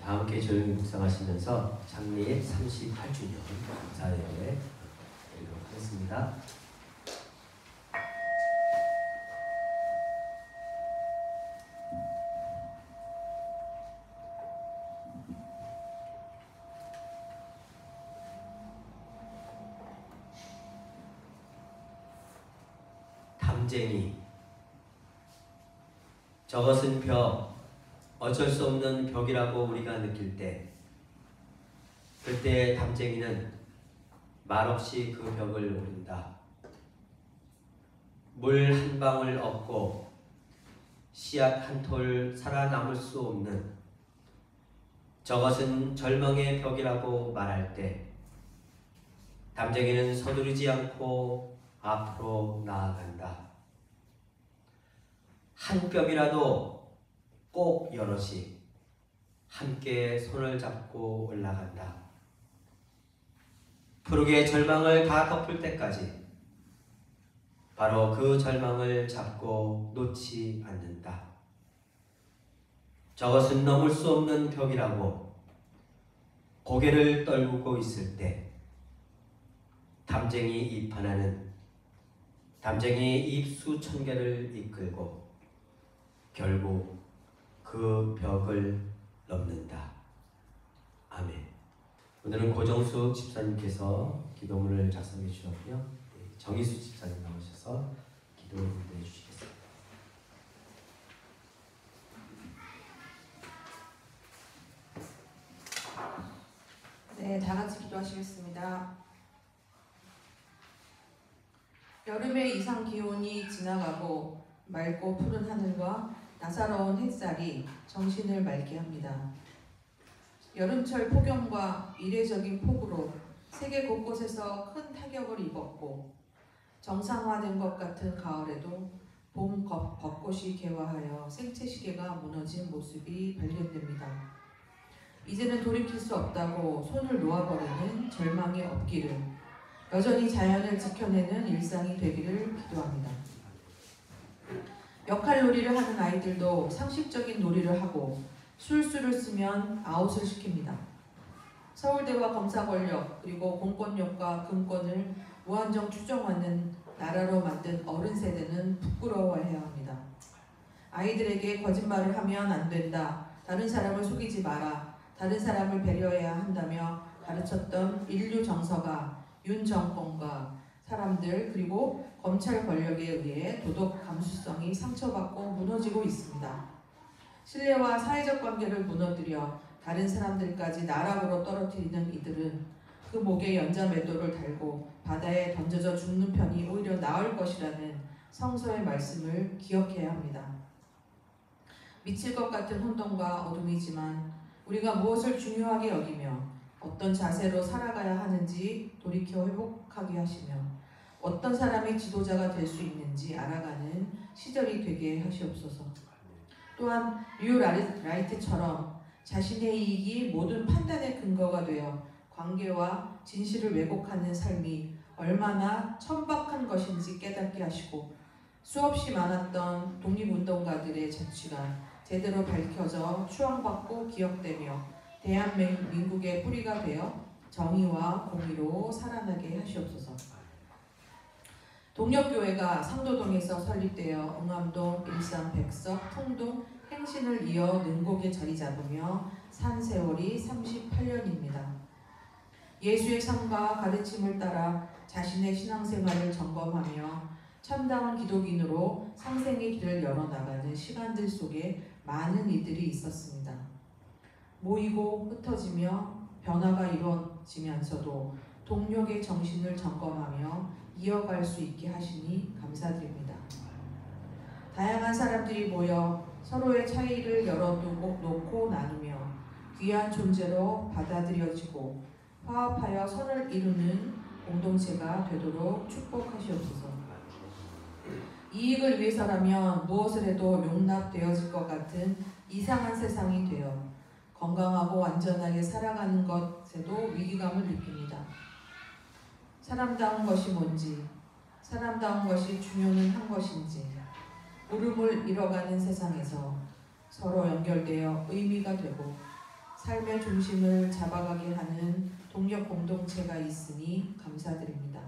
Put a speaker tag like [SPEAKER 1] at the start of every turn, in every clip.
[SPEAKER 1] 다 함께 조용히 묵상하시면서 창립 38주년 감사예배 드리도록 하겠습니다. 담쟁이. 저것은 벽, 어쩔 수 없는 벽이라고 우리가 느낄 때, 그때 담쟁이는 말없이 그 벽을 오른다. 물 한 방울 없고 씨앗 한 톨 살아남을 수 없는, 저것은 절망의 벽이라고 말할 때 담쟁이는 서두르지 않고 앞으로 나아간다. 한 뼘이라도 꼭 여럿이 함께 손을 잡고 올라간다. 푸르게 절망을 다 덮을 때까지 바로 그 절망을 잡고 놓지 않는다. 저것은 넘을 수 없는 벽이라고 고개를 떨구고 있을 때 담쟁이 잎 하나는 담쟁이 잎 수천 개를 이끌고 결국 그 벽을 넘는다. 아멘. 오늘은 고정숙 집사님께서 기도문을 작성해 주셨고요. 정희수 집사님 나오셔서 기도를 인도해 주시겠습니다.
[SPEAKER 2] 네, 다 같이 기도하시겠습니다. 여름의 이상 기온이 지나가고 맑고 푸른 하늘과 나사로운 햇살이 정신을 맑게 합니다. 여름철 폭염과 이례적인 폭우로 세계 곳곳에서 큰 타격을 입었고 정상화된 것 같은 가을에도 봄 벚꽃이 개화하여 생채시계가 무너진 모습이 발견됩니다. 이제는 돌이킬 수 없다고 손을 놓아버리는 절망이 없기를, 여전히 자연을 지켜내는 일상이 되기를 기도합니다. 역할놀이를 하는 아이들도 상식적인 놀이를 하고 술수를 쓰면 아웃을 시킵니다. 서울대와 검사권력 그리고 공권력과 금권을 무한정 추종하는 나라로 만든 어른 세대는 부끄러워해야 합니다. 아이들에게 거짓말을 하면 안 된다, 다른 사람을 속이지 마라, 다른 사람을 배려해야 한다며 가르쳤던 인류 정서가 윤 정권과 사람들 그리고 검찰 권력에 의해 도덕 감수성이 상처받고 무너지고 있습니다. 신뢰와 사회적 관계를 무너뜨려 다른 사람들까지 나락으로 떨어뜨리는 이들은 그 목에 연자매도를 달고 바다에 던져져 죽는 편이 오히려 나을 것이라는 성서의 말씀을 기억해야 합니다. 미칠 것 같은 혼돈과 어둠이지만 우리가 무엇을 중요하게 여기며 어떤 자세로 살아가야 하는지 돌이켜 회복하게 하시며 어떤 사람이 지도자가 될 수 있는지 알아가는 시절이 되게 하시옵소서. 또한 류 라이트처럼 자신의 이익이 모든 판단의 근거가 되어 관계와 진실을 왜곡하는 삶이 얼마나 천박한 것인지 깨닫게 하시고 수없이 많았던 독립운동가들의 자취가 제대로 밝혀져 추앙받고 기억되며 대한민국의 뿌리가 되어 정의와 공의로 살아나게 하시옵소서. 동력교회가 상도동에서 설립되어 응암동, 일산, 백석, 풍동, 행신을 이어 능곡에 자리 잡으며 산 세월이 38년입니다. 예수의 삶과 가르침을 따라 자신의 신앙생활을 점검하며 참다운 기독인으로 상생의 길을 열어나가는 시간들 속에 많은 일들이 있었습니다. 모이고 흩어지며 변화가 이루어지면서도 동력의 정신을 점검하며 이어갈 수 있게 하시니 감사드립니다. 다양한 사람들이 모여 서로의 차이를 열어놓고 나누며 귀한 존재로 받아들여지고 화합하여 선을 이루는 공동체가 되도록 축복하시옵소서. 이익을 위해서라면 무엇을 해도 용납되어질 것 같은 이상한 세상이 되어 건강하고 안전하게 살아가는 것에도 위기감을 느낍니다. 사람다운 것이 뭔지, 사람다운 것이 중요는 한 것인지 울음을 잃어가는 세상에서 서로 연결되어 의미가 되고 삶의 중심을 잡아가게 하는 동력 공동체가 있으니 감사드립니다.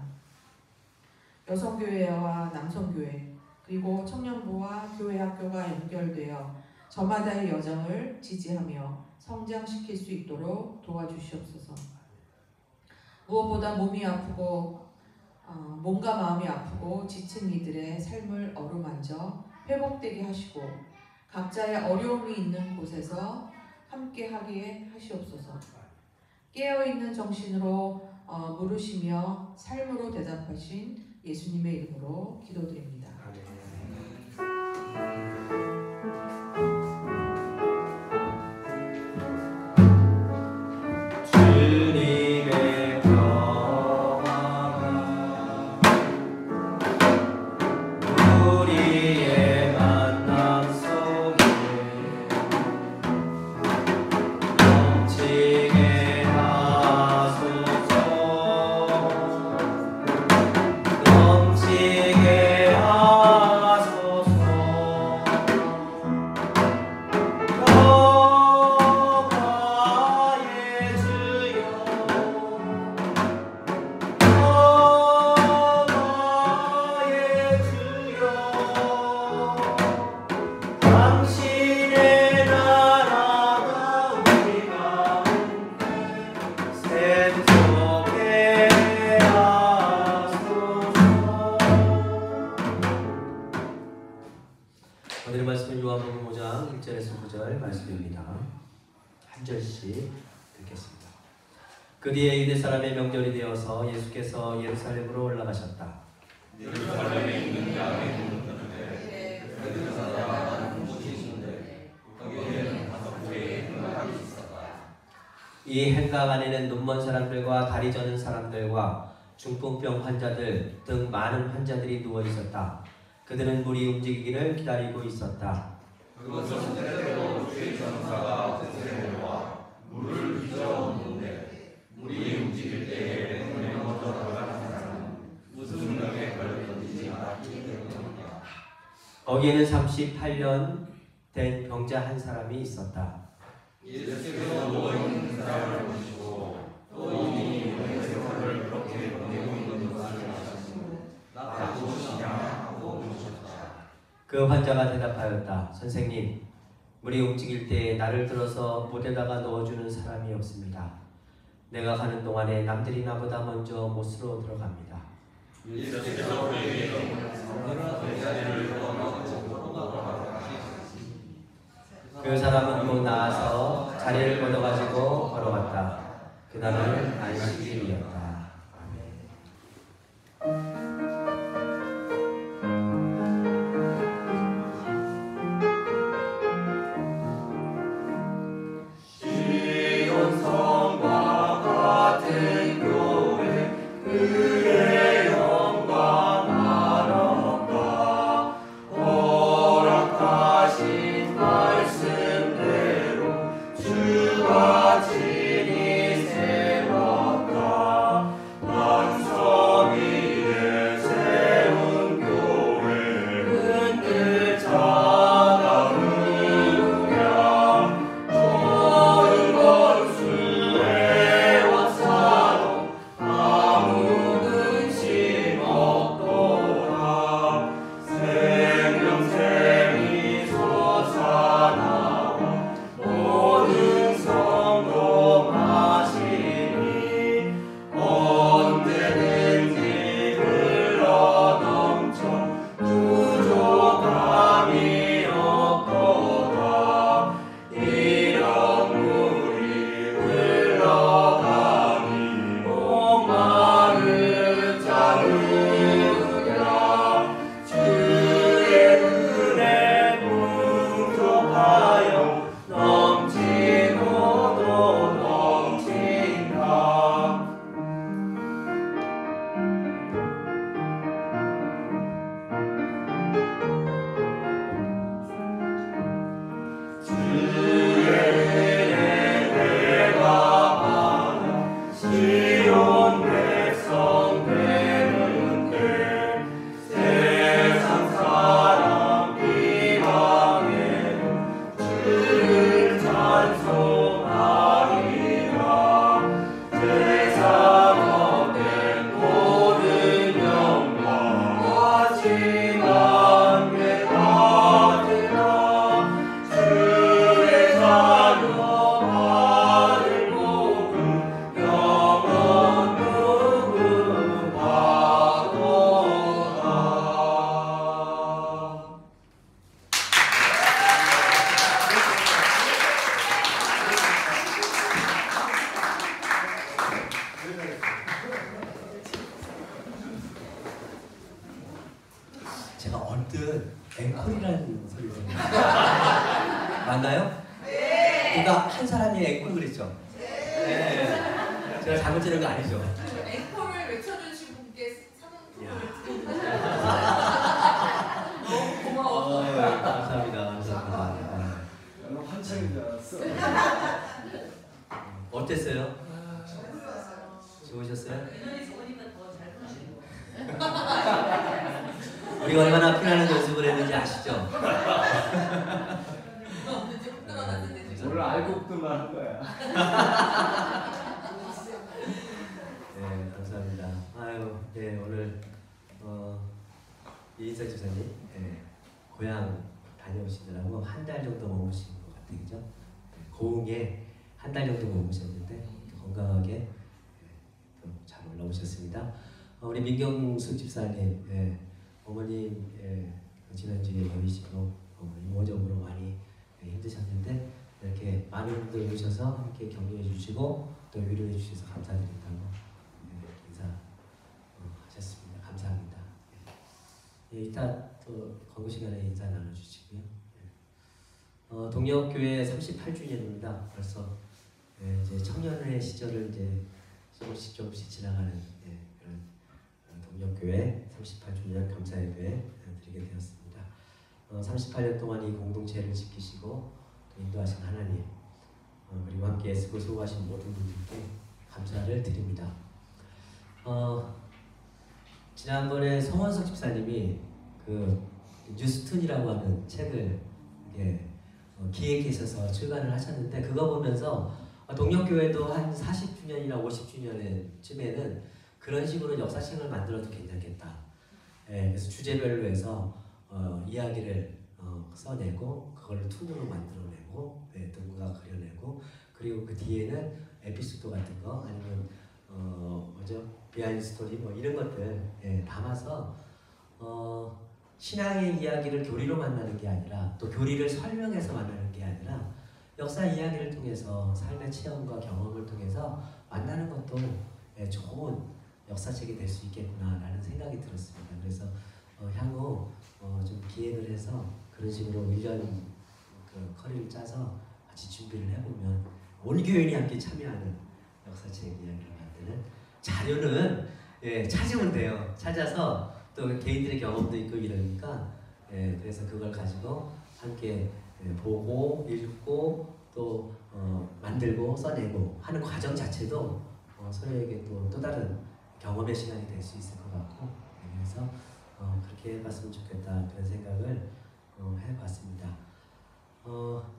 [SPEAKER 2] 여성교회와 남성교회 그리고 청년부와 교회학교가 연결되어 저마다의 여정을 지지하며 성장시킬 수 있도록 도와주시옵소서. 무엇보다 몸과 마음이 아프고 지친 이들의 삶을 어루만져 회복되게 하시고 각자의 어려움이 있는 곳에서 함께하게 하시옵소서. 깨어있는 정신으로 물으시며 삶으로 대답하신 예수님의 이름으로 기도드립니다.
[SPEAKER 1] 주님의 평화가 우리의 만남 속에 넘치게 하소서. 넘치게 하소서. 평화의 주여, 평화의 주여, 당신의 나라가 우리 가운데 샘솟게 하소서. 오늘의 말씀은 요한복음 5장 1절에서 9절 말씀입니다. 한 절씩 듣겠습니다. 그 뒤에 유대 사람의 명절이 되어서 예수께서 예루살렘으로 올라가셨다.
[SPEAKER 3] 예루살렘에 있는 양의 문들에 그들 사람은 곳이 있는데 거기에는 5개의 행각이 있었다.
[SPEAKER 1] 이 행각 안에는 눈먼 사람들과 다리 저는 사람들과 중풍병 환자들 등 많은 환자들이 누워 있었다. 그들은 물이 움직이기를 기다리고 있었다.
[SPEAKER 3] 그것은 때때로 주의 천사가 그들에 내려와 물을 빚어오는데 물이 움직일 때에 문에 먼저 들어가는 사람은 무슨 병에 걸렸는지 알기 때문이다.
[SPEAKER 1] 거기에는 38년 된 병자 한 사람이 있었다.
[SPEAKER 3] 예수께서 누워있는 그 사람을 보시고 또 이미 몸의 세월을 그렇게 보내고 있는 것을 아시고 나 무엇이냐 하고 물으셨다.
[SPEAKER 1] 그 환자가 대답하였다. 선생님, 물이 움직일 때 나를 들어서 못에다가 넣어주는 사람이 없습니다. 내가 가는 동안에 남들이 나보다 먼저 못으로 들어갑니다.
[SPEAKER 3] 예수께서 그에게 일어나 내 자리를 떠나고 돌아가라 하시니
[SPEAKER 1] 그 사람은 곧 나아서 자리를 걷어가지고 걸어갔다. 그날은 안식일이었다.
[SPEAKER 3] 시온 성과 같은 교회 그의 영광 아름과 허락하신 말씀대로 주가 친히 세웠다.
[SPEAKER 1] 앵콜이라는 소리를 맞나요? 누가 한 사람이 앵콜 그랬죠? 네. 제가 잘못 들은 거 아니죠?
[SPEAKER 2] 앵콜을 외쳐주신 분께 상품을 드립니다. 너무 고마워.
[SPEAKER 1] 감사합니다.
[SPEAKER 3] 나는 한창인 줄 알았어.
[SPEAKER 1] 어땠어요? 좋으셨어요? 우리가 얼마나 피나는 연습을 했는지 아시죠?
[SPEAKER 3] 오늘 알고부터만 한 거야.
[SPEAKER 1] 네, 감사합니다. 아유, 네, 오늘 이인사 주사님, 네, 고향 다녀오시느라고 한 달 정도 머무신 것 같아요, 그죠? 네, 고흥에 한 달 정도 머무셨는데 건강하게 잘 올라오셨습니다. 우리 민경숙 집사님, 어머님 지난주에 여의시로 이모적으로 많이 힘드셨는데 이렇게 많은 분들 오셔서 함께 격려해 주시고 또 위로해 주셔서 감사드린다고 인사하셨습니다. 감사합니다. 이따 또 광고 시간에 인사 나눠주시고요. 동력교회 38주년입니다. 벌써 이제 청년의 시절을 이제 조금씩 지나가는 그런 동력교회 38주년 감사예배 드리게 되었습니다. 38년 동안 이 공동체를 지키시고 또 인도하신 하나님 그리고 함께 애쓰고 수고하신 모든 분들께 감사를 드립니다. 지난번에 성원석 집사님이 그 뉴스툰이라고 하는 책을 기획하셔서 출간을 하셨는데 그거 보면서 동력교회도 한 40주년이나 50주년쯤에는 그런 식으로 역사책을 만들어도 괜찮겠다. 그래서 주제별로 해서 이야기를 써내고 그걸 툰으로 만들어내고 누군가 그려내고 그리고 그 뒤에는 에피소드 같은 거 아니면 비하인드 스토리 뭐 이런 것들 담아서 신앙의 이야기를 교리로 만나는 게 아니라 또 교리를 설명해서 만나는 게 아니라 역사 이야기를 통해서 삶의 체험과 경험을 통해서 만나는 것도 좋은 역사책이 될 수 있겠구나라는 생각이 들었습니다. 그래서 향후 좀 기획을 해서 그런 식으로 1년 그 커리를 짜서 같이 준비를 해보면 온 교인이 함께 참여하는 역사책 이야기를 만드는 자료는 찾으면 돼요. 찾아서 또 개인들의 경험도 있고 이러니까 그래서 그걸 가지고 함께 보고 읽고 또 만들고 써내고 하는 과정 자체도 서로에게 또 다른 경험의 시간이 될 수 있을 것 같고 그래서 그렇게 해봤으면 좋겠다 그런 생각을 해봤습니다.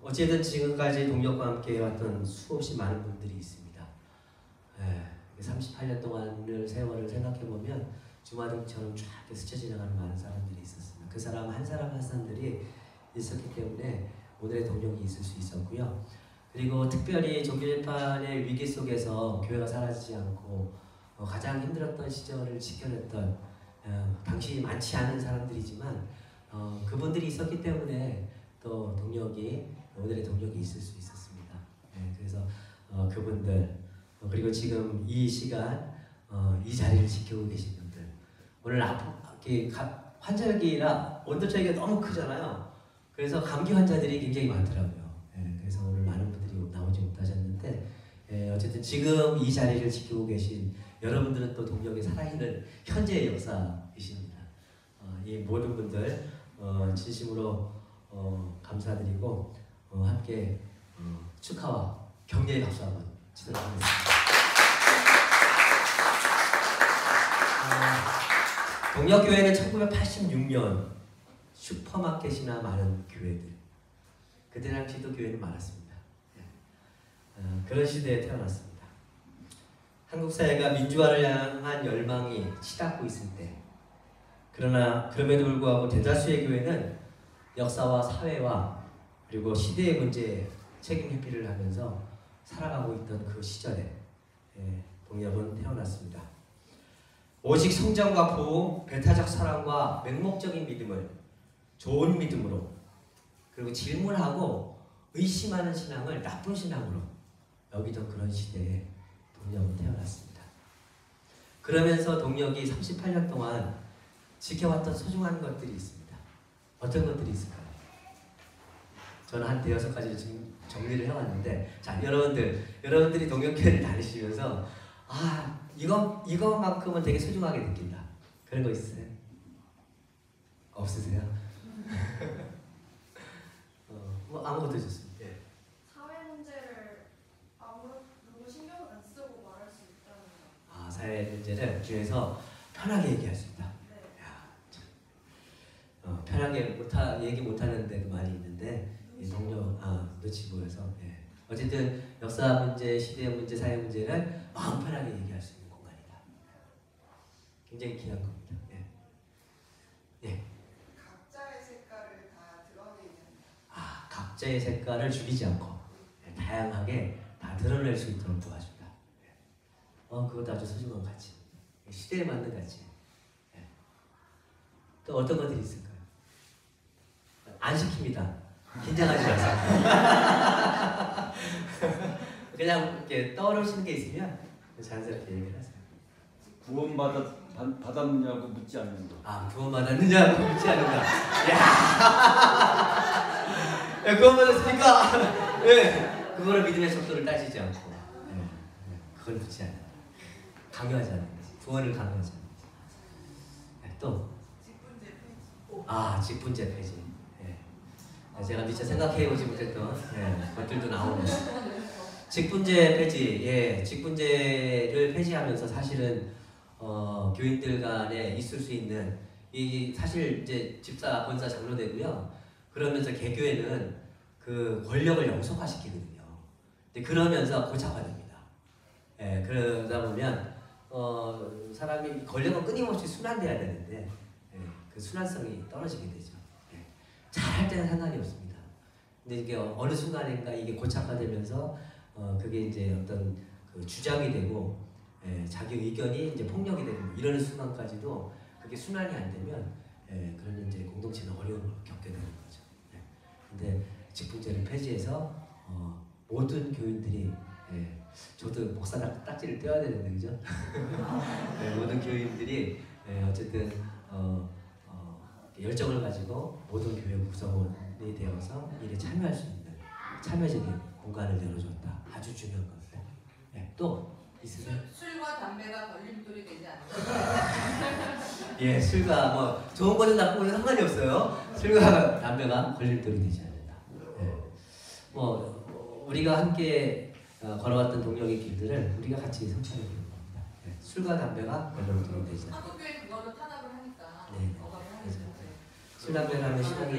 [SPEAKER 1] 어쨌든 지금까지 동력과 함께 해왔던 수없이 많은 분들이 있습니다. 38년 동안을 세월을 생각해보면 주마등처럼 쫙 스쳐 지나가는 많은 사람들이 있었습니다. 그 사람 한 사람들이 있었기 때문에 오늘의 동력이 있을 수 있었고요. 그리고 특별히 종교재판의 위기 속에서 교회가 사라지지 않고 가장 힘들었던 시절을 지켜냈던 당시 많지 않은 사람들이지만 그분들이 있었기 때문에 또 오늘의 동력이 있을 수 있었습니다. 그래서 그분들 그리고 지금 이 시간 이 자리를 지키고 계신 분들 오늘 환절기라 온도 차이가 너무 크잖아요. 그래서 감기 환자들이 굉장히 많더라고요. 그래서 오늘 많은 분들이 나오지 못하셨는데 어쨌든 지금 이 자리를 지키고 계신 여러분들은 또 동력의 살아있는 현재의 역사이십니다. 이 모든 분들 진심으로 감사드리고 함께 축하와 격려의 박수 한번 치도록 하겠습니다. 동력교회는 1986년 슈퍼마켓이나 많은 교회들 그때 당시도 교회는 많았습니다. 그런 시대에 태어났습니다. 한국 사회가 민주화를 향한 열망이 치닫고 있을 때 그럼에도 불구하고 대다수의 교회는 역사와 사회와 그리고 시대의 문제에 책임 회피를 하면서 살아가고 있던 그 시절에 동력은 태어났습니다. 오직 성장과 보호, 배타적 사랑과 맹목적인 믿음을 좋은 믿음으로 그리고 질문하고 의심하는 신앙을 나쁜 신앙으로 여기던 그런 시대에 동력은 태어났습니다. 그러면서 동력이 38년 동안 지켜왔던 소중한 것들이 있습니다. 어떤 것들이 있을까요? 저는 한 대여섯 가지를 지금 정리를 해왔는데, 자, 여러분들이 동역회를 다니시면서 이거만큼은 되게 소중하게 느낀다. 그런 거 있으세요? 없으세요? 뭐 아무것도 좋습니다. 예.
[SPEAKER 4] 사회 문제를 너무 신경을 안 쓰고 말할 수 있다는 거.
[SPEAKER 1] 사회 문제를 교회에서 편하게 얘기할 수 있다.
[SPEAKER 4] 네.
[SPEAKER 1] 야, 참. 편하게 얘기 못하는 데도 많이 있는데 이 동료 눈치 보여서 어쨌든 역사 문제, 시대 문제, 사회 문제를 마음 편하게 얘기할 수 있는 공간이다. 굉장히 귀한 겁니다. 예.
[SPEAKER 5] 각자의 색깔을 다 드러내는.
[SPEAKER 1] 각자의 색깔을 죽이지 않고 다양하게 다 드러낼 수 있도록 도와준다. 그것도 아주 소중한 가치. 시대에 맞는 가치. 또 어떤 것들이 있을까요? 안 시킵니다. 긴장하지 마세요. 그냥 이렇게 떠오르시는 게 있으면 자연스럽게 얘기를 하세요.
[SPEAKER 6] 구원받았느냐고 묻지 않는다.
[SPEAKER 1] 구원받았느냐고 묻지 않는다. 야, 구원받았습니까? 네. 그거를 믿음의 속도를 따지지 않고, 그걸 묻지 않는다. 강요하지 않는 거지. 구원을 강요하지 않는 거지. 또, 직분제 폐지. 제가 미처 생각해보지 못했던 것들도 나오네요. 직분제 폐지, 직분제를 폐지하면서 사실은 교인들 간에 있을 수 있는 이 사실 이제 집사, 권사, 장로되고요. 그러면서 개교회는 그 권력을 영속화시키거든요. 근데 그러면서 고착화됩니다. 그러다 보면 사람이 권력은 끊임없이 순환돼야 되는데 그 순환성이 떨어지게 되죠. 잘할 때는 상관이 없습니다. 근데 이게 어느 순간인가 이게 고착화되면서 그게 이제 어떤 그 주장이 되고 자기 의견이 이제 폭력이 되고 이러는 순간까지도 그게 순환이 안 되면 그러면 이제 공동체는 어려움을 겪게 되는 거죠. 근데 직분제를 폐지해서 모든 교인들이 저도 목사 딱지를 떼어야 되는데 그죠? 모든 교인들이 어쨌든 열정을 가지고 모든 교회 구성원이 되어서 일에 참여할 수 있는 참여적인 공간을 열어줬다. 아주 중요한 겁니다. 또 있으세요?
[SPEAKER 2] 술과 담배가 걸림돌이 되지 않을까?
[SPEAKER 1] 술과 뭐 좋은 거든 나쁜 거든 상관이 없어요. 술과 담배가 걸림돌이 되지 않는다. 뭐 우리가 함께 걸어왔던 동역의 길들을 우리가 같이 성취하는 겁니다. 술과 담배가 걸림돌이 되지 않는다.
[SPEAKER 2] 한국교회 그거를 탄압을 하니까
[SPEAKER 1] 네.
[SPEAKER 2] 억압을 하니까.
[SPEAKER 1] 술 담배를 하면 신앙이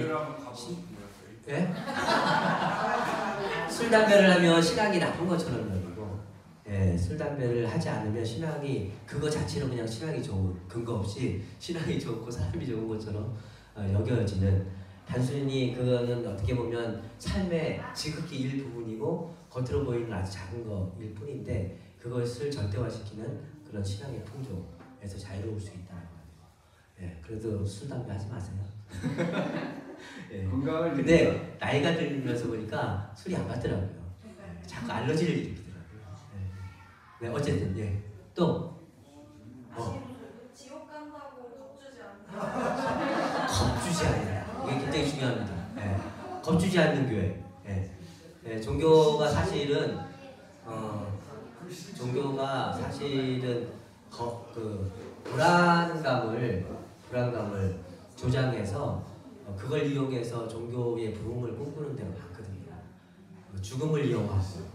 [SPEAKER 1] 술 담배를 하면 신앙이 나쁜 것처럼 여기고 술 담배를 하지 않으면 신앙이 그거 자체로 그냥 신앙이 좋은 근거 없이 신앙이 좋고 사람이 좋은 것처럼 여겨지는 단순히 그거는 어떻게 보면 삶의 지극히 일부분이고 겉으로 보이는 아주 작은 거일 뿐인데 그것을 절대화시키는 그런 신앙의 풍조에서 자유로울 수 있다는 거예요. 그래도 술 담배 하지 마세요.
[SPEAKER 6] 건강을
[SPEAKER 1] 근데 나이가 들면서 보니까 술이 안 맞더라고요. 자꾸 알러지를 일으키더라고요. 어쨌든 또
[SPEAKER 4] 지옥 간다고 겁주지 않는다.
[SPEAKER 1] 겁주지 않는다. 이게 굉장히 중요합니다. 겁주지 않는 교회. 종교가 사실은 불안감을 조장해서 그걸 이용해서 종교의 부흥을 꿈꾸는 데가 많거든요. 죽음을 이용하고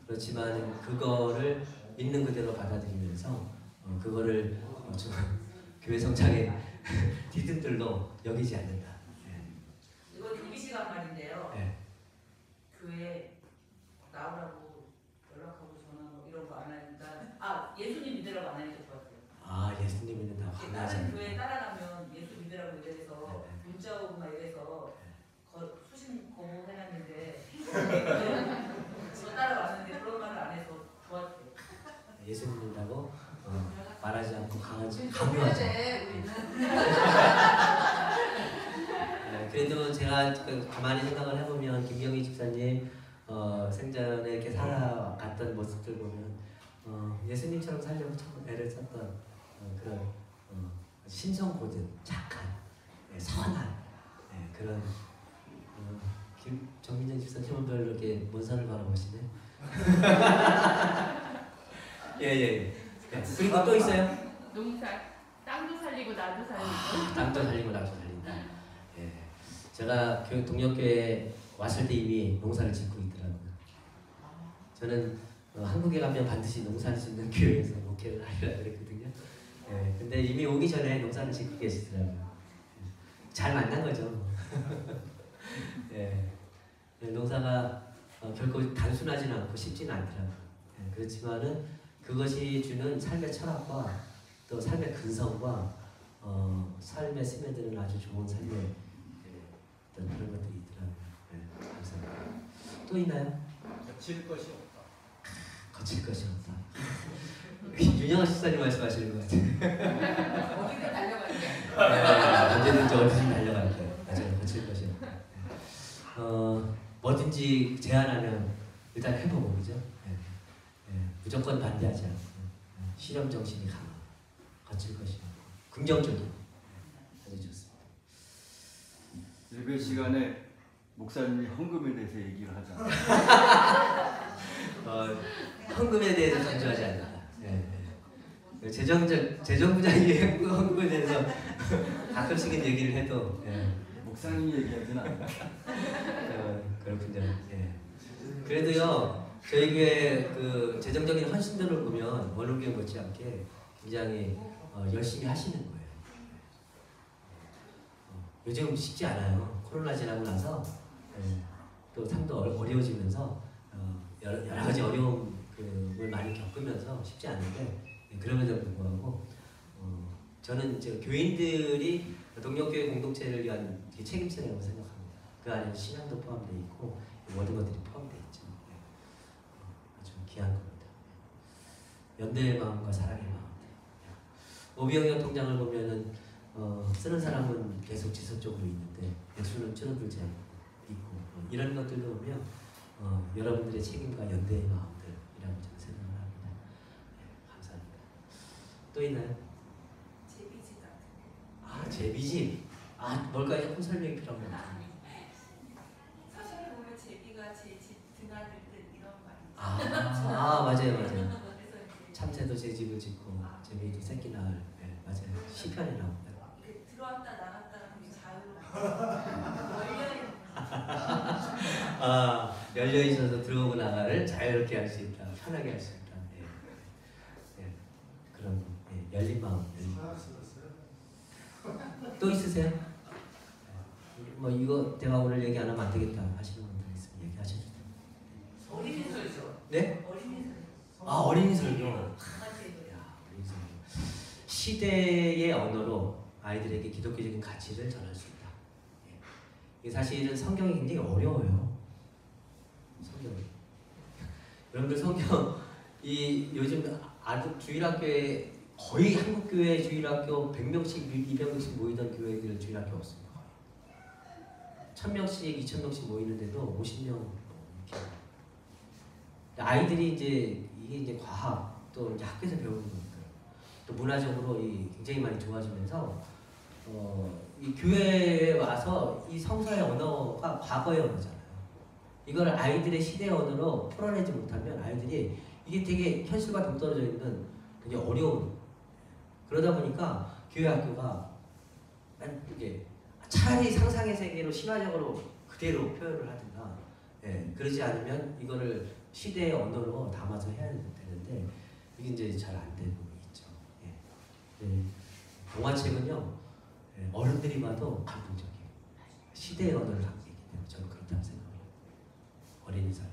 [SPEAKER 1] 그렇지만 그거를 있는 그대로 받아들이면서 그거를 교회 성장의 디딤돌로 여기지 않는다.
[SPEAKER 7] 이건 이미지란 말인데요. 교회 나오라고 연락하고 전화하고 이런 거 안 하니까 예수님 믿으라고 안 하니까 좋았어요.
[SPEAKER 1] 예수님 믿는다고 강요하지
[SPEAKER 7] 다른
[SPEAKER 1] 않는다.
[SPEAKER 7] 교회 따라가면 예수 믿으라고 이래서 문자 오고 막 이래서 수신 거부해놨는데 그거 따라왔는데 그런 말을 안 해서 좋았어요.
[SPEAKER 1] 예수 믿는다고 말하지 않고 강요하지 그래도 제가 가만히 생각을 해보면 김경희 집사님 생전에 이렇게 살아갔던 모습들 보면 예수님처럼 살려고 참 애를 썼던 그런 신성고든 착한 선한 그런 정민정 집사님은 별로 이렇게 먼 산을 바라보시네. 예. 그리고 또 있어요?
[SPEAKER 8] 농사, 땅도 살리고 나도 살리고.
[SPEAKER 1] 땅도 살리고 나도 살린다. 제가 동역교회 왔을 때 이미 농사를 짓고 있더라고요. 저는 한국에 가면 반드시 농사를 짓는 교회에서 목회를 하려고 그랬거든요. 근데 이미 오기 전에 농사를 짓고 계시더라고요. 잘 만난 거죠. 농사가 결코 단순하지는 않고 쉽지는 않더라고요. 그렇지만은 그것이 주는 삶의 철학과 또 삶의 근성과 삶에 스며드는 아주 좋은 삶의 어떤 그런 것들이 있더라고요. 감사합니다. 또 있나요?
[SPEAKER 6] 거칠 것이 없다.
[SPEAKER 1] 거칠 것이 없다. 윤영아 식사님 말씀하시는 것 같아요.
[SPEAKER 2] 어디든 달려갈게.
[SPEAKER 1] 언제든지 어디든 달려갈게요. 맞아요. 거칠 것이 없다. 뭐든지 제안하면 일단 해보고 그죠? 무조건 반대하지 않고 실험 정신이 강하고 거칠 것이 없고 긍정적이고 아주 좋습니다.
[SPEAKER 6] 예배 시간에 목사님이 헌금에 대해서 얘기를 하잖아요.
[SPEAKER 1] 헌금에 대해서 강조하지 않는다. 재정부장이 헌금에 대해서 가끔씩은 얘기를 해도
[SPEAKER 6] 목사님이 얘기하지는 않아요.
[SPEAKER 1] 그렇군요. 그래도요 저희 교회 그 재정적인 헌신들을 보면 원룸교회 못지않게 굉장히 열심히 하시는 거예요. 요즘 쉽지 않아요. 코로나 지나고 나서 또 삶도 어려워지면서 여러 가지 어려움을 많이 겪으면서 쉽지 않은데 그럼에도 불구하고 저는 이제 교인들이 동력교회 공동체를 위한 책임자라고 생각합니다. 그 안에 신앙도 포함되어 있고 모든 것들이 포함되어 있죠. 아주 귀한 겁니다. 연대의 마음과 사랑의 마음. 오비영역 통장을 보면은 쓰는 사람은 계속 지속적으로 있는데 액수는 줄어들지 않고 있고 이런 것들도 보면 여러분들의 책임과 연대의 마음들이라고 저는 생각을 합니다. 감사합니다. 또 있나요?
[SPEAKER 7] 제비집 같은 거.
[SPEAKER 1] 제비집. 뭘까요? 조금 설명이 필요합니다.
[SPEAKER 7] 서신에 보면 제비가 제 집 드나들 듯 이런 말이죠.
[SPEAKER 1] 맞아요.
[SPEAKER 7] 그래서 이제
[SPEAKER 1] 참새도 제 집을 짓고 제비도 새끼 낳을. 맞아요. 시편에 나옵니다.
[SPEAKER 7] 이렇게 들어왔다 나갔다 하면 자유로.
[SPEAKER 1] 열려 있어서 들어오고 나가를 자유롭게 할 수 있다. 편하게 할 수 있다. 그런 열린 마음. 또 있으세요? 뭐 이거 내가 오늘 얘기 안 하면 안 되겠다 하시는 분들 있으면 얘기하셔도 됩니다.
[SPEAKER 7] 어린이 설교.
[SPEAKER 1] 네?
[SPEAKER 7] 어린이 설교.
[SPEAKER 1] 어린이 설교.
[SPEAKER 7] 강아지 노래.
[SPEAKER 1] 어린이 설교. 시대의 언어로 아이들에게 기독교적인 가치를 전할 수 있다. 이게 사실은 성경이 굉장히 어려워요. 성경이. 여러분들 성경 요즘 아주 주일학교에 거의 한국교회 주일학교 100명씩 200명씩 모이던 교회들 주일학교 없습니다. 1000명씩 2000명씩 모이는데도 50명 이렇게. 아이들이 이게 이제 과학 또 이제 학교에서 배우는 것들 또 문화적으로 굉장히 많이 좋아지면서 이 교회에 와서 이 성서의 언어가 과거의 언어잖아요. 이걸 아이들의 시대 언어로 풀어내지 못하면 아이들이 이게 되게 현실과 동떨어져 있는 되게 어려운. 그러다 보니까 교회 학교가 이게 차라리 상상의 세계로 신화적으로 그대로 표현을 하든가, 그러지 않으면 이거를 시대의 언어로 담아서 해야 되는데 이게 이제 잘 안 되고 있죠. 동화책은요 어른들이 봐도 감동적이에요. 시대의 언어를 갖고 있기 때문에 저는 그렇다고 생각해요. 어린이 설교.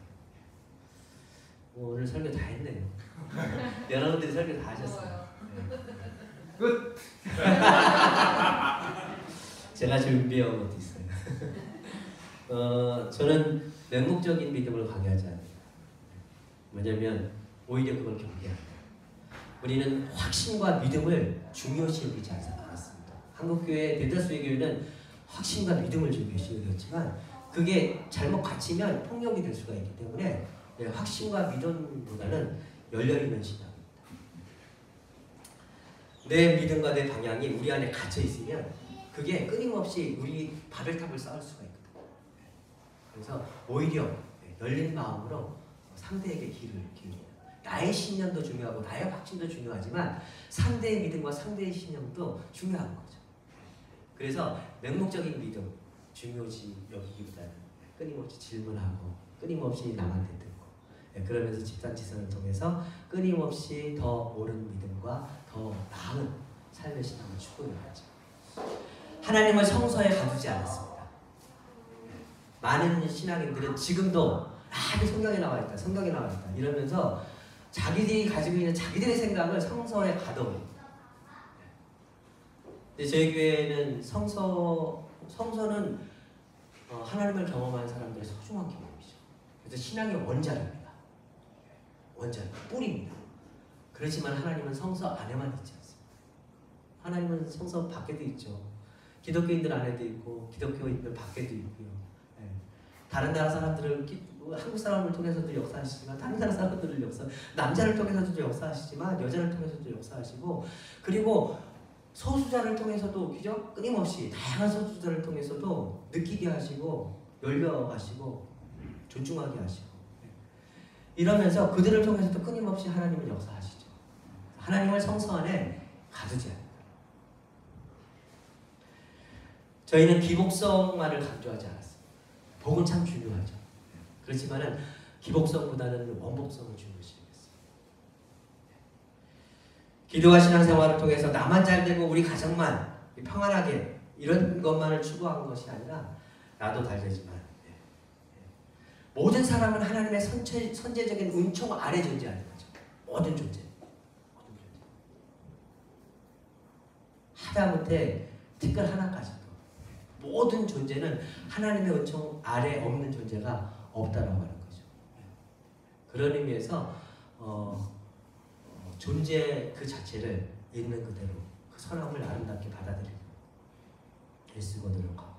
[SPEAKER 1] 오늘 설교 다 했네요. 여러분들이 설교 다 하셨어요.
[SPEAKER 6] 끝.
[SPEAKER 1] 제가 준비한 것도 있어요. 저는 맹목적인 믿음을 강요하지 않아요. 왜냐면 오히려 그걸 경계합니다. 우리는 확신과 믿음을 중요시 여기지 않았습니다. 한국교회 대다수의 교회는 확신과 믿음을 중요시 여겼지만 그게 잘못 갇히면 폭력이 될 수가 있기 때문에 확신과 믿음보다는 열려있는 신앙입니다. 내 믿음과 내 방향이 우리 안에 갇혀 있으면 그게 끊임없이 우리 바벨탑을 쌓을 수가 있거든요. 그래서 오히려 열린 마음으로 상대에게 길을 기울이는, 나의 신념도 중요하고 나의 확신도 중요하지만 상대의 믿음과 상대의 신념도 중요한 거죠. 그래서 맹목적인 믿음 중요시 여기기보다는 끊임없이 질문하고 끊임없이 남한테 듣고, 그러면서 집단지성을 통해서 끊임없이 더 옳은 믿음과 더 나은 삶의 신앙을 추구해야죠. 하나님을 성서에 가두지 않았습니다. 많은 신앙인들은 지금도 성경에 나와 있다, 성경에 나와 있다 이러면서 자기들이 가지고 있는 자기들의 생각을 성서에 가둬버립니다. 근데 저희 교회는 성서는 하나님을 경험한 사람들의 소중한 경험이죠. 그래서 신앙의 원자입니다. 원자, 뿌리입니다. 그렇지만 하나님은 성서 안에만 있지 않습니다. 하나님은 성서 밖에도 있죠. 기독교인들 안에도 있고 기독교인들 밖에도 있고요. 다른 나라 사람들을 한국 사람을 통해서도 역사하시지만 다른 나라 사람들을 남자를 통해서도 역사하시지만 여자를 통해서도 역사하시고, 그리고 소수자를 통해서도 그죠? 끊임없이 다양한 소수자를 통해서도 느끼게 하시고 열려가시고 존중하게 하시고, 이러면서 그들을 통해서도 끊임없이 하나님은 역사하시죠. 하나님을 성서 안에 가두지 않아요. 저희는 기복성만을 강조하지 않았어요. 복은 참 중요하죠. 그렇지만은 기복성보다는 원복성을 중요시했어요. 기도와 신앙생활을 통해서 나만 잘 되고 우리 가정만 평안하게 이런 것만을 추구한 것이 아니라 나도 잘 되지만 모든 사람은 하나님의 선제적인 은총 아래 존재하는 거죠. 모든 존재. 하다못해 특별 하나까지도 모든 존재는 하나님의 은총 아래 없는 존재가 없다라고 하는 거죠. 그런 의미에서 존재 그 자체를 있는 그대로 그 선함을 아름답게 받아들이고 애쓰고 노력하고,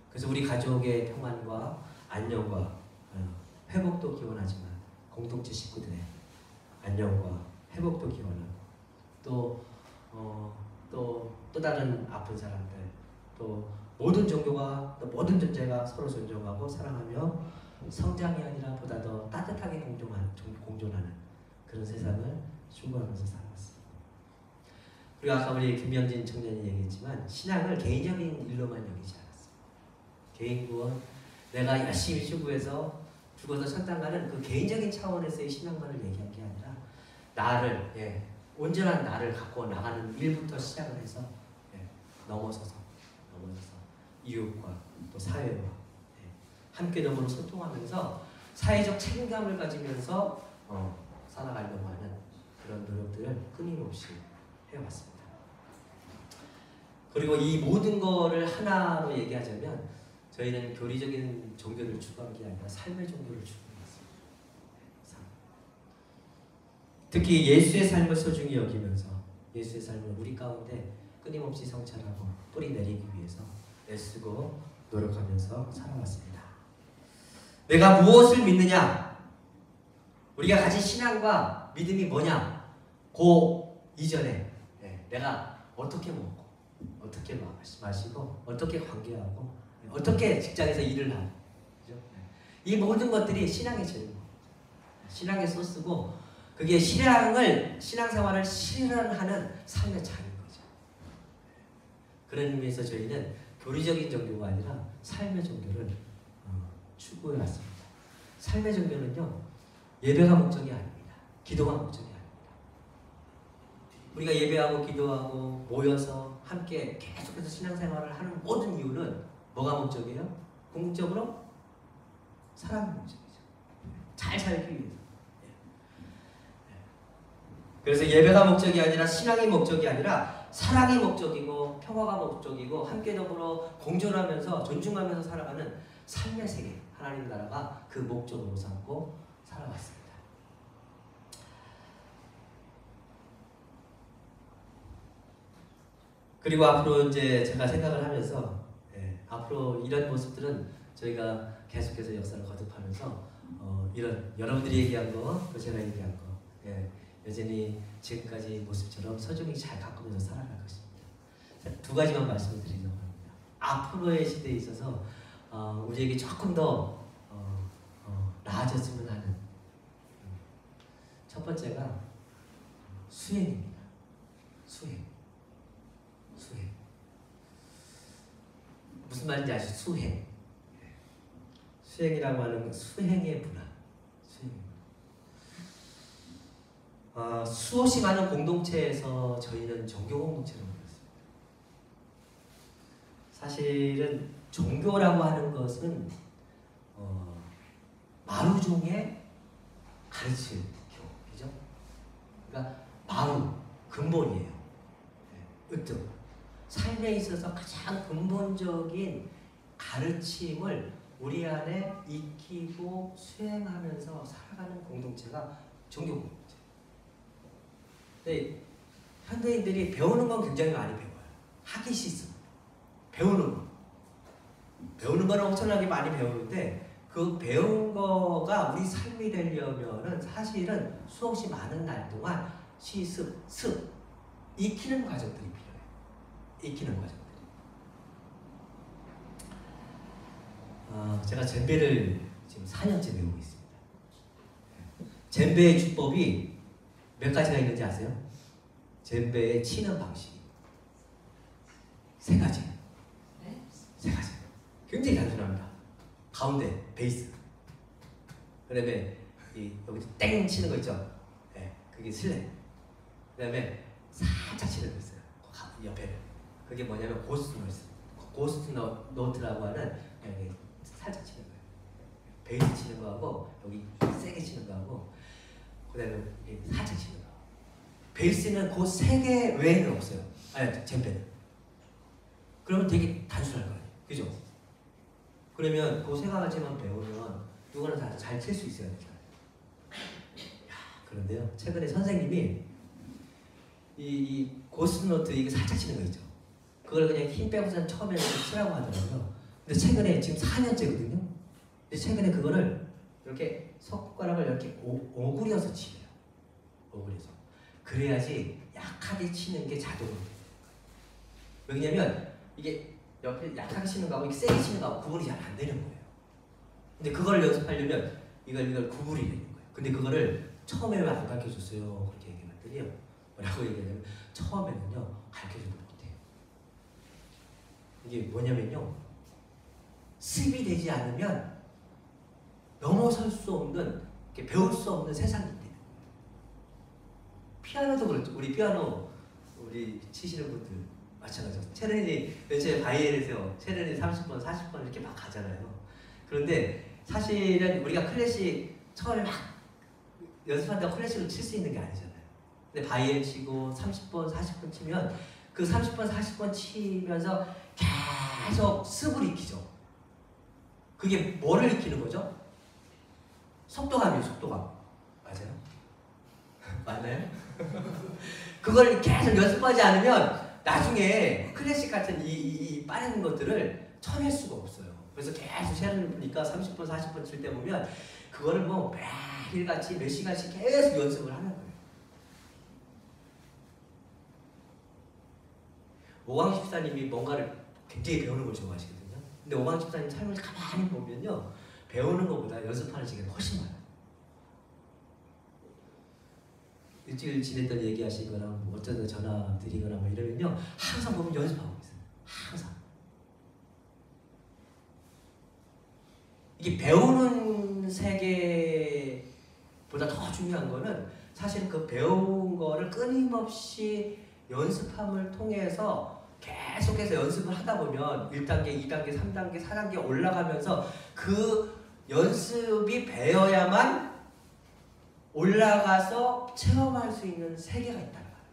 [SPEAKER 1] 그래서 우리 가족의 평안과 안녕과 회복도 기원하지만 공동체 식구들의 안녕과 회복도 기원하고, 또 다른 아픈 사람들, 또 모든 종교가 또 모든 존재가 서로 존중하고 사랑하며 성장이 아니라 보다 더 따뜻하게 공존하는 그런 세상을 추구하면서 살아왔습니다. 그리고 아까 우리 김명진 청년이 얘기했지만 신앙을 개인적인 일로만 여기지 않았어요. 개인 구원, 내가 열심히 추구해서 죽어서 천당 가는 그 개인적인 차원에서의 신앙만을 얘기한 게 아니라 나를, 온전한 나를 갖고 나가는 일부터 시작을 해서 넘어서서 이웃과 또 사회와 함께 더불어 소통하면서 사회적 책임감을 가지면서 살아가려고 하는 그런 노력들을 끊임없이 해왔습니다. 그리고 이 모든 거를 하나로 얘기하자면 저희는 교리적인 종교를 추구한 게 아니라 삶의 종교를 추구했습니다. 특히 예수의 삶을 소중히 여기면서 예수의 삶을 우리 가운데 끊임없이 성찰하고 뿌리 내리기 위해서 애쓰고 노력하면서 살아왔습니다. 내가 무엇을 믿느냐? 우리가 가진 신앙과 믿음이 뭐냐? 그 이전에 내가 어떻게 먹고 어떻게 마시고 어떻게 관계하고 어떻게 직장에서 일을 하고, 그죠? 이 모든 것들이 신앙의 재료고 신앙의 소스고, 그게 신앙생활을 실현하는 삶의 장인 거죠. 그런 의미에서 저희는 교리적인 종교가 아니라 삶의 종교를 추구해 왔습니다. 삶의 종교는요, 예배가 목적이 아닙니다. 기도가 목적이 아닙니다. 우리가 예배하고 기도하고 모여서 함께 계속해서 신앙생활을 하는 모든 이유는 뭐가 목적이에요? 궁극적으로 사랑이 목적이죠. 잘 살기 위해서. 그래서 예배가 목적이 아니라 신앙이 목적이 아니라 사랑이 목적이고 평화가 목적이고 함께 더불어 공존하면서 존중하면서 살아가는 삶의 세계, 하나님 나라가 그 목적으로 삼고 살아왔습니다. 그리고 앞으로 이제 제가 생각을 하면서 앞으로 이런 모습들은 저희가 계속해서 역사를 거듭하면서 이런 여러분들이 얘기한 거, 또 제가 얘기한 거, 여전히 지금까지 모습처럼 소중히 잘 가꾸면서 살아갈 것입니다. 두 가지만 말씀을 드리려고 합니다. 앞으로의 시대에 있어서 우리에게 조금 더 나아졌으면 하는 첫 번째가 수행입니다. 수행. 무슨 말인지 아시죠? 수행. 수행이라고 하는 건 수행의 문화. 수없이 많은 공동체에서 저희는 종교 공동체로 모였습니다. 사실은 종교라고 하는 것은 마루종의 가르침 교이죠. 그러니까 마루 근본이에요. 으뜸. 삶에 있어서 가장 근본적인 가르침을 우리 안에 익히고 수행하면서 살아가는 공동체가 종교 공동체. 근데 현대인들이 배우는 건 굉장히 많이 배워요. 하기 싫습니다. 배우는 건 엄청나게 많이 배우는데 그 배운 거가 우리 삶이 되려면은 사실은 수없이 많은 날 동안 시습, 익히는 과정들이 필요해요. 익히는 과정들이. 제가 젬베를 지금 4년째 배우고 있습니다. 젬베의 주법이 몇 가지가 있는지 아세요? 젬베의 치는 방식이 3가지.
[SPEAKER 2] 네?
[SPEAKER 1] 3가지. 굉장히 단순합니다. 가운데 베이스. 그다음에 여기 땡 치는 거 있죠? 네, 그게 슬랩. 그다음에 살짝 치는 거 있어요. 옆에를. 그게 뭐냐면 고스트 노트라고 하는 여기 살짝 치는 거예요. 베이스 치는 거하고 여기 세게 치는 거하고 그다음에 살짝 치는 거. 베이스는 그 3개 외에는 없어요. 아니, 젬베는. 그러면 되게 단순할 거예요. 그죠? 그러면 그 3가지만 배우면 누구나 다 잘 칠 수 있어요. 그런데요, 최근에 선생님이 이 고스트노트 이게 살짝 치는 거 있죠. 그걸 그냥 힘 빼고선 처음에는 치라고 하더라고요. 근데 최근에 지금 4년째거든요. 근데 최근에 그거를 이렇게 손가락을 이렇게 오그려서 치래요. 오그려서. 그래야지 약하게 치는 게 자동으로 돼요. 왜냐면 이게 옆에 약하게 치는 거하고 이렇게 세게 치는 거하고 구분이 잘 안 되는 거예요. 근데 그걸 연습하려면 이걸 구분이 되는 거예요. 근데 그거를 처음에 왜 안 가르쳐줬어요? 그렇게 얘기했더니 뭐라고 얘기하냐면 처음에는요 가르쳐주지 못해요. 이게 뭐냐면요 습이 되지 않으면 넘어설 수 없는 배울 수 없는 세상이 돼요. 피아노도 그렇죠. 우리 피아노 우리 치시는 분들 마찬가지죠. 체르니 요새 바이엘에서 체르니 30번, 40번 이렇게 막 가잖아요. 그런데 사실은 우리가 클래식 처음에 막 연습한다고 클래식을 칠 수 있는 게 아니잖아요. 근데 바이엘 치고 30번, 40번 치면 그 30번, 40번 치면서 계속 습을 익히죠. 그게 뭐를 익히는 거죠? 속도감이에요, 속도감. 맞아요? 맞나요? 그걸 계속 연습하지 않으면 나중에 클래식 같은 이 빠른 것들을 쳐낼 수가 없어요. 그래서 계속 시간을 보니까 30분, 40분 칠 때 보면 그거를 뭐 매일같이 몇 시간씩 계속 연습을 하는 거예요. 오광 집사님이 뭔가를 굉장히 배우는 걸 좋아하시거든요. 근데 오광 집사님 삶을 가만히 보면요. 배우는 것보다 연습하는 시간이 훨씬 많아요. 일주일 지냈던 얘기하시거나 뭐 어쩌다 전화 드리거나 뭐 이러면요. 항상 보면 연습하고 있어요. 항상. 이게 배우는 세계보다 더 중요한 거는 사실 그 배운 거를 끊임없이 연습함을 통해서 계속해서 연습을 하다 보면 1단계, 2단계, 3단계, 4단계 올라가면서 그 연습이 배어야만 올라가서 체험할 수 있는 세계가 있다는 거예요.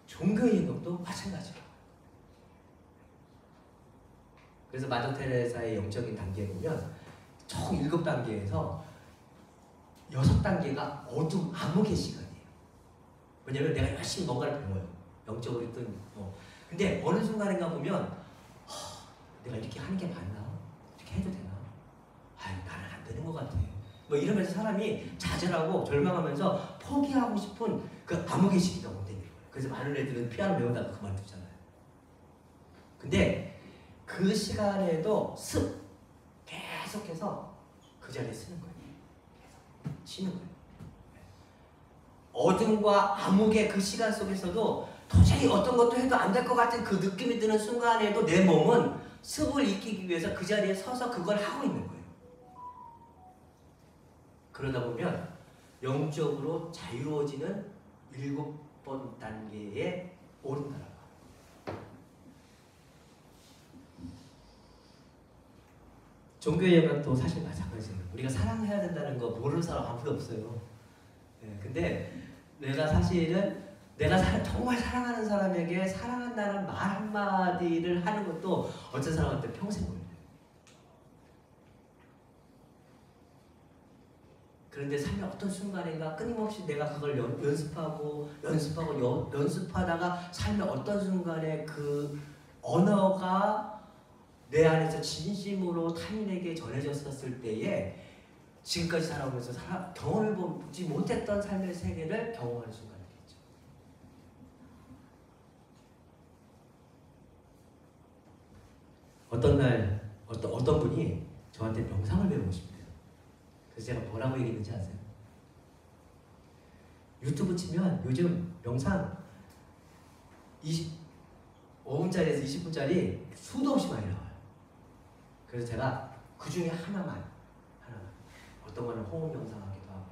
[SPEAKER 1] 종교인 것도 마찬가지예요. 그래서 마더 테레사의 영적인 단계에 보면 총 7단계에서 6단계가 어둠 암흑의 시간이에요. 왜냐면 내가 열심히 뭔가를 배워요. 영적으로든 뭐. 근데 어느 순간인가 보면 내가 이렇게 하는 게 맞나? 이렇게 해도 되나? 아유 나는 안 되는 것 같아. 뭐 이러면서 사람이 좌절하고 절망하면서 포기하고 싶은 그 암흑의 시기가 온다는 거예요. 그래서 많은 애들은 피아노 배우다가 그만두잖아요. 근데 그 시간에도 계속해서 그 자리에 쓰는 거예요. 계속 치는 거예요. 어둠과 암흑의 그 시간 속에서도 도저히 어떤 것도 해도 안 될 것 같은 그 느낌이 드는 순간에도 내 몸은 습을 익히기 위해서 그 자리에 서서 그걸 하고 있는 거예요. 그러다 보면 영적으로 자유로워지는 7번 단계에 오른다라고. 종교의 영역도 사실 마찬가지예요. 우리가 사랑해야 된다는 거 모르는 사람 아무도 없어요. 근데 내가 사실은 정말 사랑하는 사람에게 사랑한다는 말 한마디를 하는 것도 어떤 사람한테 평생 걸려요. 그런데 삶의 어떤 순간인가 끊임없이 내가 그걸 연습하다가 삶의 어떤 순간에 그 언어가 내 안에서 진심으로 타인에게 전해졌었을 때에 지금까지 살아오면서 경험해보지 못했던 삶의 세계를 경험하는 순간이겠죠. 어떤 날 어떤 분이 저한테 명상을 배우고 싶대요. 그래서 제가 뭐라고 얘기했는지 아세요? 유튜브 치면 요즘 명상 5분짜리에서 20분짜리 수도 없이 많이 나와요. 그래서 제가 그 중에 하나만 어떤 거는 호흡 명상하기도 하고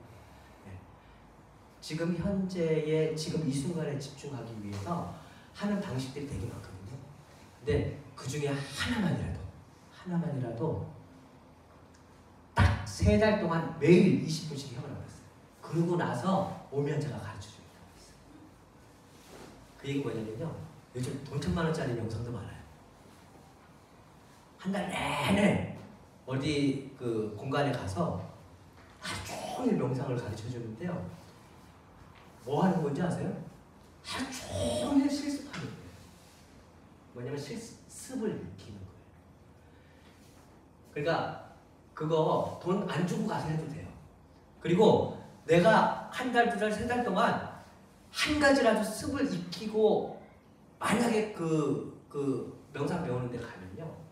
[SPEAKER 1] 지금 현재의 지금 이 순간에 집중하기 위해서 하는 방식들이 되게 많거든요. 근데 그 중에 하나만이라도 딱 3달 동안 매일 20분씩 해보라고 했어요. 그러고 나서 오면 제가 가르쳐주겠다고 했어요. 그 얘기 뭐냐면요, 요즘 돈 1000만원짜리 명상도 많아요. 한 달 내내 어디 그 공간에 가서 하루 종일 명상을 가르쳐 주는데요. 뭐 하는 건지 아세요? 하루 종일 실습하는 거예요. 뭐냐면 습을 익히는 거예요. 그러니까 그거 돈 안 주고 가서 해도 돼요. 그리고 내가 한 달, 2달, 3달 동안 한 가지라도 습을 익히고 만약에 그 명상 배우는 데 가면요,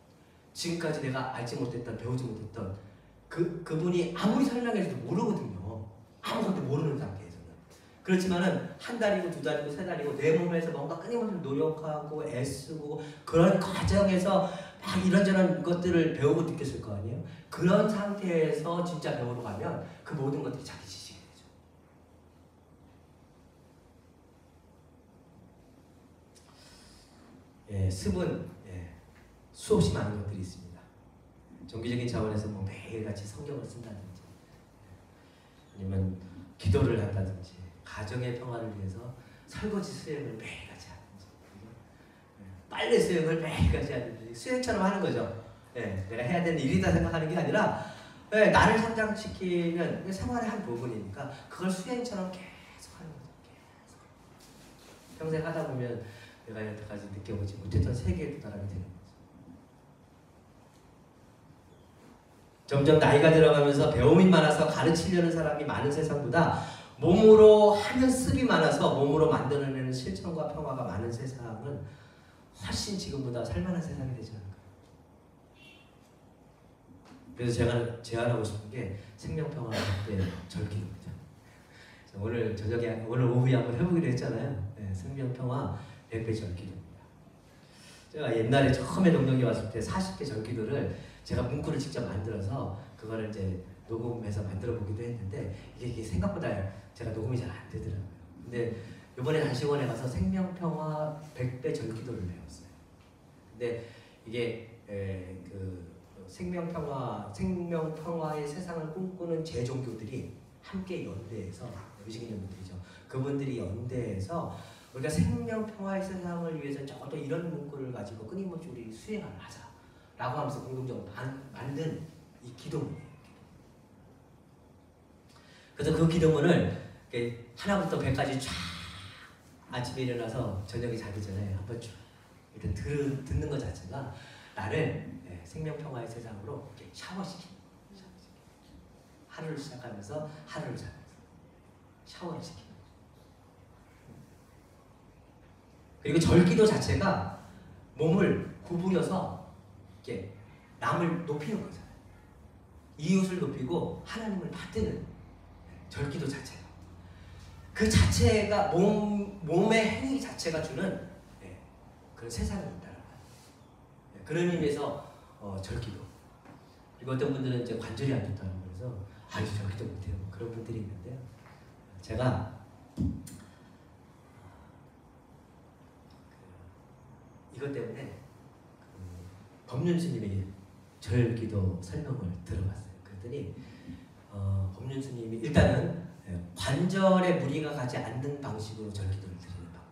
[SPEAKER 1] 지금까지 내가 알지 못했던, 배우지 못했던 그분이 아무리 설명해줘도 모르거든요. 아무것도 모르는 상태에서는. 그렇지만은 한 달이고 2달이고 3달이고 내 몸에서 뭔가 끊임없이 노력하고 애쓰고 그런 과정에서 막 이런저런 것들을 배우고 느꼈을 거 아니에요? 그런 상태에서 진짜 배우러 가면 그 모든 것들이 자기 지식이 되죠. 습은 수없이 많은 것들이 있습니다. 종교적인 차원에서 뭐 매일같이 성경을 쓴다든지, 아니면 기도를 한다든지, 가정의 평화를 위해서 설거지 수행을 매일같이 하든지, 빨래 수행을 매일같이 하든지, 수행처럼 하는 거죠. 내가 해야 되는 일이다 생각하는 게 아니라 나를 성장시키는 생활의 한 부분이니까 그걸 수행처럼 계속 하는 거죠. 계속. 평생 하다 보면 내가 여태까지 느껴보지 못했던 세계에 도달하게 되는 거죠. 점점 나이가 들어가면서 배움이 많아서 가르치려는 사람이 많은 세상보다 몸으로 하는 습이 많아서 몸으로 만들어내는 실천과 평화가 많은 세상은 훨씬 지금보다 살만한 세상이 되지 않을까요? 그래서 제가 제안하고 싶은 게 생명평화 때 절기입니다. 오늘 저녁에, 오늘 오후에 한번 해보기로 했잖아요. 생명평화 100배 절기입니다. 제가 옛날에 처음에 동정에 왔을 때 40개 절기도를 제가 문구를 직접 만들어서 그거를 이제 녹음해서 만들어 보기도 했는데 이게 생각보다 제가 녹음이 잘 안 되더라고요. 근데 이번에 단식원에 가서 생명평화 100배 절기도를 배웠어요. 근데 이게 그 생명평화의 세상을 꿈꾸는 제종교들이 함께 연대해서, 의식인 연대죠. 그분들이 연대해서 우리가 생명평화의 세상을 위해서 적어도 이런 문구를 가지고 끊임없이 우리 수행을 하자라고 하면서 공동적으로 만든 이 기도문이에요. 그래서 그 기도문을 하나부터 100까지 쫙 아침에 일어나서 저녁에 자기 전에 한번 쭉 일단 듣는 것 자체가 나를 생명평화의 세상으로 이렇게 샤워시키는 거예요. 하루를 시작하면서 하루를 자면서 샤워를 시키는 거예요. 그리고 절기도 자체가 몸을 구부려서 이렇게 남을 높이는 거잖아요. 이웃을 높이고 하나님을 받드는 절기도 자체가. 그 자체가 몸의 행위 자체가 주는 그런 세상이 있다는 거예요. 그런 의미에서 절기도. 그리고 어떤 분들은 이제 관절이 안 좋다고 그래서 아유 절기도 못해요. 그런 분들이 있는데요. 제가 이것 때문에 법륜 스님의 절기도 설명을 들어봤어요. 그랬더니 법륜 스님이 일단은 관절에 무리가 가지 않는 방식으로 절기도를 드리는 방법.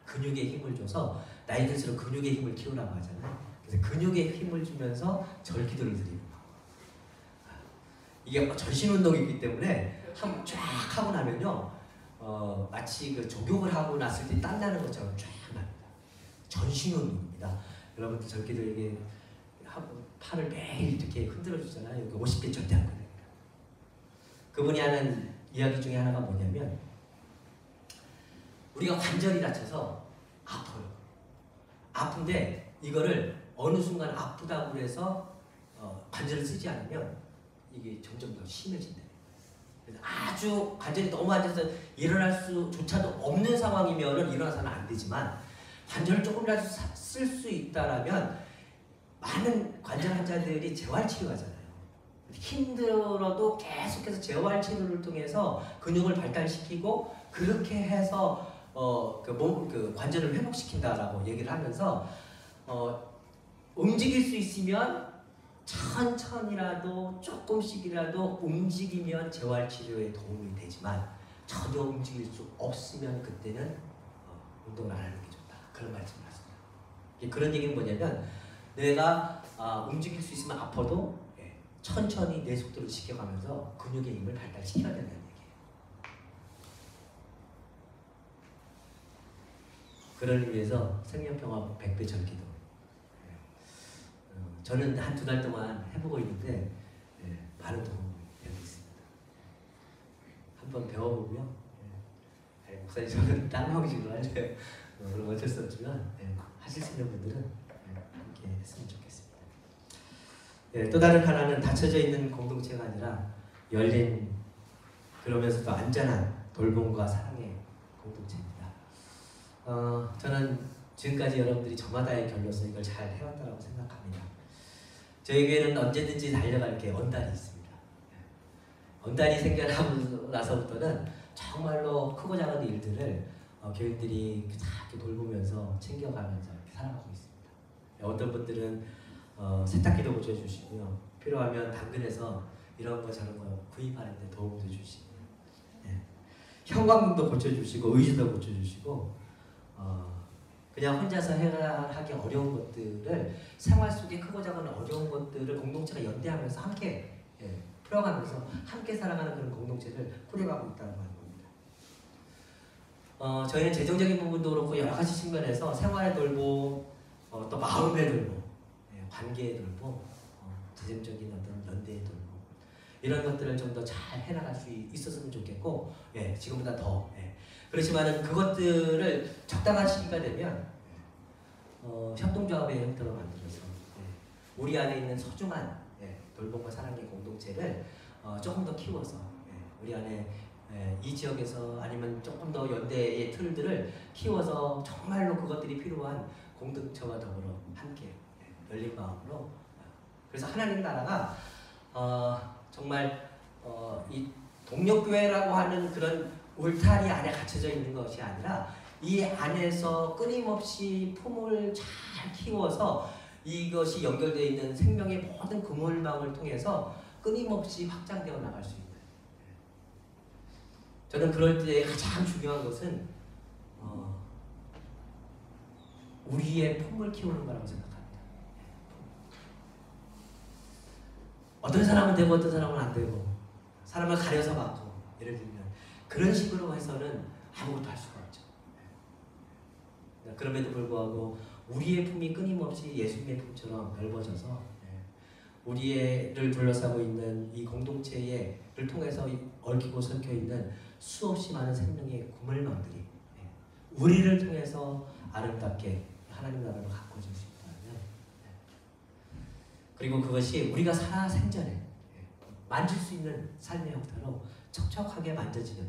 [SPEAKER 1] 근육에 힘을 줘서 나이 들수록 근육의 힘을 키우라고 하잖아요. 그래서 근육에 힘을 주면서 절기도를 드리는 방법. 이게 전신 운동이기 때문에 한번 쫙 하고 나면요, 마치 그 조격을 하고 났을 때 땀 나는 것처럼 쫙 납니다. 전신 운동입니다. 여러분들 절기도 이게 팔을 매일 이렇게 흔들어 주잖아요. 50개 절대 안 걸려요. 그분이 하는 이야기 중에 하나가 뭐냐면 우리가 관절이 다쳐서 아파요. 아픈데 이거를 어느 순간 아프다고 해서 관절을 쓰지 않으면 이게 점점 더 심해진다. 그래서 아주 관절이 너무 안 돼서 일어날 수조차도 없는 상황이면은 일어나서는 안 되지만 관절을 조금이라도 쓸 수 있다라면 많은 관절 환자들이 재활치료하잖아요. 힘들어도 계속해서 재활치료를 통해서 근육을 발달시키고 그렇게 해서 그 관절을 회복시킨다라고 얘기를 하면서 움직일 수 있으면 천천히라도 조금씩이라도 움직이면 재활치료에 도움이 되지만 전혀 움직일 수 없으면 그때는 운동을 안 하는 게 좋다. 그런 말씀을 하셨어요. 그런 얘기는 뭐냐면 내가 움직일 수 있으면 아파도 천천히 내 속도를 지켜가면서 근육의 힘을 발달시켜야 된다는 얘기예요. 그런 의미에서 생명평화 100배 절기도 저는 한 2달 동안 해보고 있는데 많은 도움이 되고 있습니다. 한번 배워보면 목사님 저는 딴 방식으로 할래요. 그럼 어쩔 수 없지만 하실 수 있는 분들은 함께 했으면 좋겠습니다. 또 다른 하나는 닫혀져 있는 공동체가 아니라 열린 그러면서도 안전한 돌봄과 사랑의 공동체입니다. 저는 지금까지 여러분들이 저마다의 결로서 이걸 잘 해왔다고 생각합니다. 저희 교회는 언제든지 달려갈 게 언달이 있습니다. 언달이 생겨나고 나서부터는 정말로 크고 작은 일들을 교인들이 다 이렇게 돌보면서 챙겨가면서 이렇게 살아가고 있습니다. 어떤 분들은 세탁기도 고쳐주시고요. 필요하면 당근에서 이런 거 저런 거 구입하는데 도움도 주시고, 형광등도 고쳐주시고 의자도 고쳐주시고, 그냥 혼자서 해결하기 어려운 것들을 생활 속에 크고 작은 어려운 것들을 공동체가 연대하면서 함께 풀어가면서 함께 살아가는 그런 공동체를 꾸려가고 있다는 겁니다. 저희는 재정적인 부분도 그렇고 여러 가지 측면에서 생활의 돌봄, 또 마음의 돌봄, 관계의 돌봄, 재정적인 어떤 연대의 돌봄 이런 것들을 좀 더 잘 해나갈 수 있었으면 좋겠고, 지금보다 더. 그렇지만은 그것들을 적당한 시기가 되면 협동조합의 형태로 만들어서 우리 안에 있는 소중한 돌봄과 사랑의 공동체를 조금 더 키워서 우리 안에 이 지역에서 아니면 조금 더 연대의 틀들을 키워서 정말로 그것들이 필요한 공동체와 더불어 함께 열린 마음으로, 그래서 하나님 나라가 정말 이 동력교회라고 하는 그런 울타리 안에 갇혀져 있는 것이 아니라 이 안에서 끊임없이 품을 잘 키워서 이것이 연결되어 있는 생명의 모든 그물망을 통해서 끊임없이 확장되어 나갈 수 있는, 저는 그럴 때 가장 중요한 것은 우리의 품을 키우는 거라고 생각합니다. 어떤 사람은 되고 어떤 사람은 안 되고 사람을 가려서 받고, 예를 들면 그런 식으로 해서는 아무것도 할 수가 없죠. 그럼에도 불구하고 우리의 품이 끊임없이 예수님의 품처럼 넓어져서 우리를 둘러싸고 있는 이 공동체를 통해서 얽히고 설켜 있는 수없이 많은 생명의 구물망들이 우리를 통해서 아름답게 하나님 나라로 가꿔질 수 있다면, 그리고 그것이 우리가 살아 생전에 만질 수 있는 삶의 형태로 척척하게 만져지는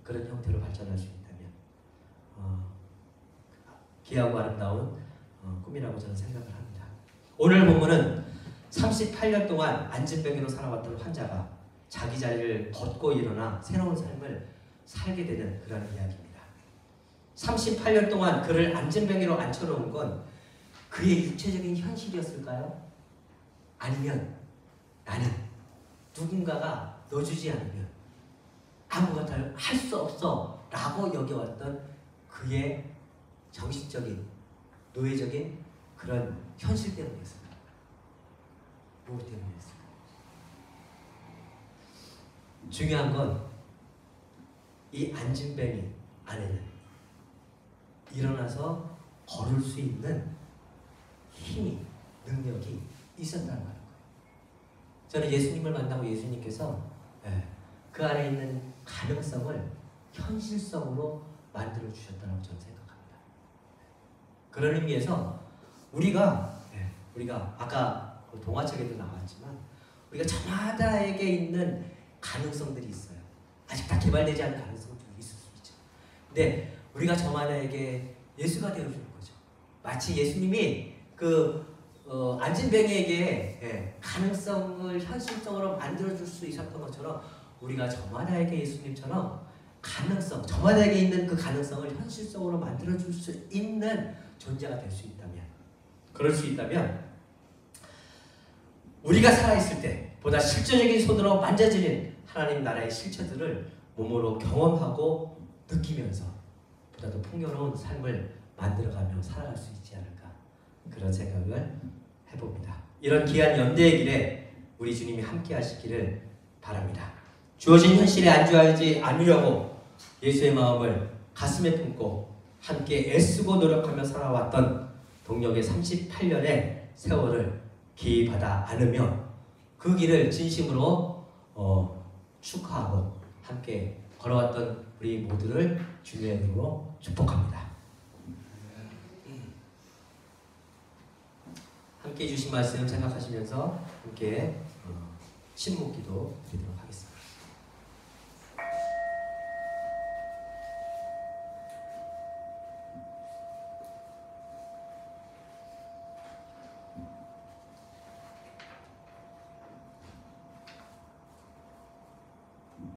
[SPEAKER 1] 그런 형태로 발전할 수 있다면 귀하고 아름다운 꿈이라고 저는 생각을 합니다. 오늘 본문은 38년 동안 안진병으로 살아왔던 환자가 자기 자리를 걷고 일어나 새로운 삶을 살게 되는 그런 이야기입니다. 38년 동안 그를 안진병으로 앉혀놓은 건 그의 육체적인 현실이었을까요? 아니면 나는 누군가가 넣어주지 않으면 아무것도 할 수 없어 라고 여겨왔던 그의 정신적인 노예적인 그런 현실 때문이었습니다. 무엇 때문이었을까요? 중요한 건 이 안진뱅이 안에는 일어나서 걸을 수 있는 힘이, 능력이 있었다는 거예요. 저는 예수님을 만나고 예수님께서 그 안에 있는 가능성을 현실성으로 만들어 주셨다고 저는 생각합니다. 그런 의미에서 우리가 아까 동화책에도 나왔지만 우리가 저마다에게 있는 가능성들이 있어요. 아직 다 개발되지 않은 가능성들이 있을 수 있죠. 근데 우리가 저마다에게 예수가 되어주는 거죠. 마치 예수님이 안진뱅이에게 가능성을 현실적으로 만들어줄 수 있었던 것처럼 우리가 저마다에게 예수님처럼 가능성, 저마다에게 있는 그 가능성을 현실적으로 만들어줄 수 있는 존재가 될 수 있다면, 그럴 수 있다면 우리가 살아있을 때 보다 실제적인 손으로 만져지는 하나님 나라의 실체들을 몸으로 경험하고 느끼면서 보다 더 풍요로운 삶을 만들어가며 살아갈 수 있지 않을까, 그런 생각을 해봅니다. 이런 귀한 연대의 길에 우리 주님이 함께 하시기를 바랍니다. 주어진 현실에 안주하지 않으려고 예수의 마음을 가슴에 품고 함께 애쓰고 노력하며 살아왔던 동력의 38년의 세월을 기이받아 안으며 그 길을 진심으로 축하하고 함께 걸어왔던 우리 모두를 주님의 이름으로 축복합니다. 함께 해주신 말씀 생각하시면서 함께 침묵기도 드리도록 하겠습니다.